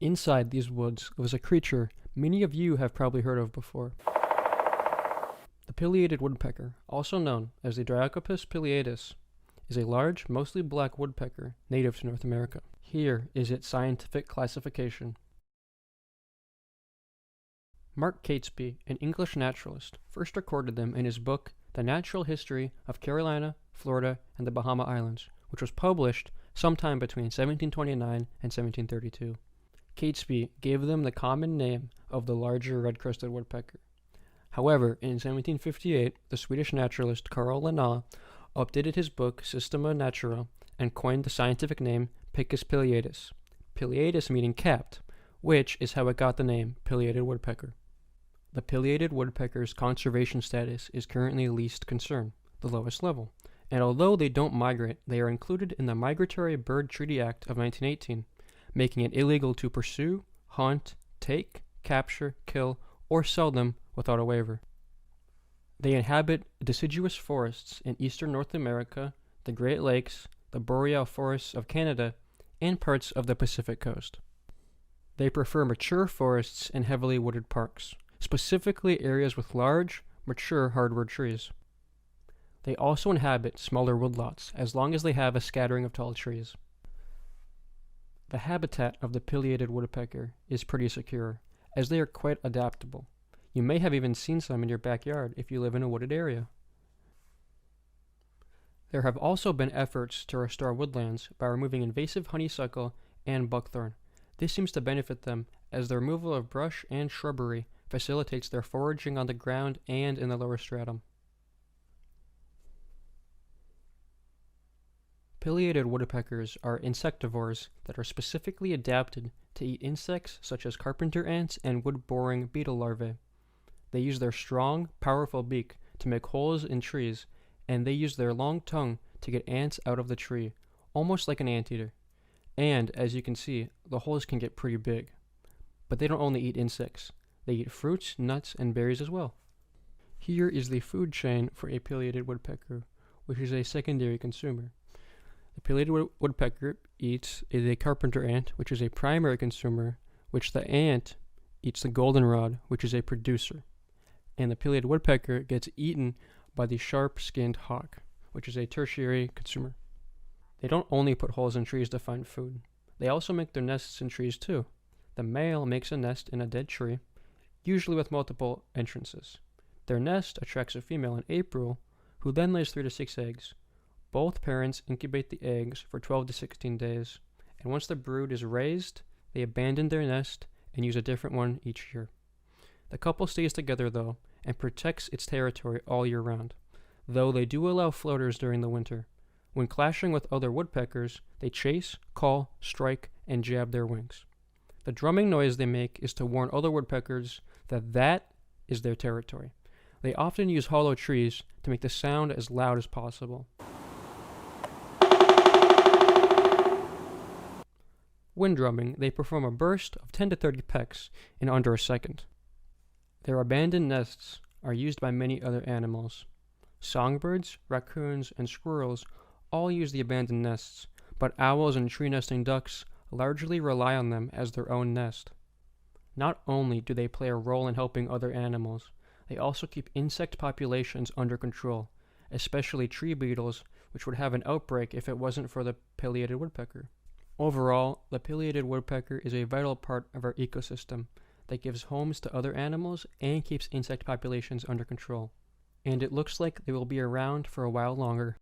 Inside these woods lives a creature many of you have probably heard of before. The pileated woodpecker, also known as the Dryocopus pileatus, is a large, mostly black woodpecker native to North America. Here is its scientific classification. Mark Catesby, an English naturalist, first recorded them in his book The Natural History of Carolina, Florida, and the Bahama Islands, which was published sometime between 1729 and 1732. Catesby gave them the common name of the larger red-crested woodpecker. However, in 1758, the Swedish naturalist Carl Linnaeus updated his book Systema Naturae and coined the scientific name Picus pileatus, pileatus meaning capped, which is how it got the name pileated woodpecker. The pileated woodpecker's conservation status is currently least concern, the lowest level, and although they don't migrate, they are included in the Migratory Bird Treaty Act of 1918, making it illegal to pursue, hunt, take, capture, kill, or sell them without a waiver. They inhabit deciduous forests in eastern North America, the Great Lakes, the boreal forests of Canada, and parts of the Pacific coast. They prefer mature forests and heavily wooded parks, specifically areas with large, mature hardwood trees. They also inhabit smaller woodlots as long as they have a scattering of tall trees. The habitat of the pileated woodpecker is pretty secure, as they are quite adaptable. You may have even seen some in your backyard if you live in a wooded area. There have also been efforts to restore woodlands by removing invasive honeysuckle and buckthorn. This seems to benefit them, as the removal of brush and shrubbery facilitates their foraging on the ground and in the lower stratum. Pileated woodpeckers are insectivores that are specifically adapted to eat insects such as carpenter ants and wood-boring beetle larvae. They use their strong, powerful beak to make holes in trees, and they use their long tongue to get ants out of the tree, almost like an anteater. And, as you can see, the holes can get pretty big. But they don't only eat insects. They eat fruits, nuts, and berries as well. Here is the food chain for a pileated woodpecker, which is a secondary consumer. The pileated woodpecker eats a carpenter ant, which is a primary consumer, which the ant eats the goldenrod, which is a producer. And the pileated woodpecker gets eaten by the sharp-skinned hawk, which is a tertiary consumer. They don't only put holes in trees to find food. They also make their nests in trees too. The male makes a nest in a dead tree, usually with multiple entrances. Their nest attracts a female in April, who then lays 3 to 6 eggs. Both parents incubate the eggs for 12 to 16 days, and once the brood is raised, they abandon their nest and use a different one each year. The couple stays together, though, and protects its territory all year round, though they do allow floaters during the winter. When clashing with other woodpeckers, they chase, call, strike, and jab their wings. The drumming noise they make is to warn other woodpeckers that is their territory. They often use hollow trees to make the sound as loud as possible. When drumming, they perform a burst of 10 to 30 pecks in under a second. Their abandoned nests are used by many other animals. Songbirds, raccoons, and squirrels all use the abandoned nests, but owls and tree-nesting ducks largely rely on them as their own nest. Not only do they play a role in helping other animals, they also keep insect populations under control, especially tree beetles, which would have an outbreak if it wasn't for the pileated woodpecker. Overall, the pileated woodpecker is a vital part of our ecosystem that gives homes to other animals and keeps insect populations under control. And it looks like they will be around for a while longer.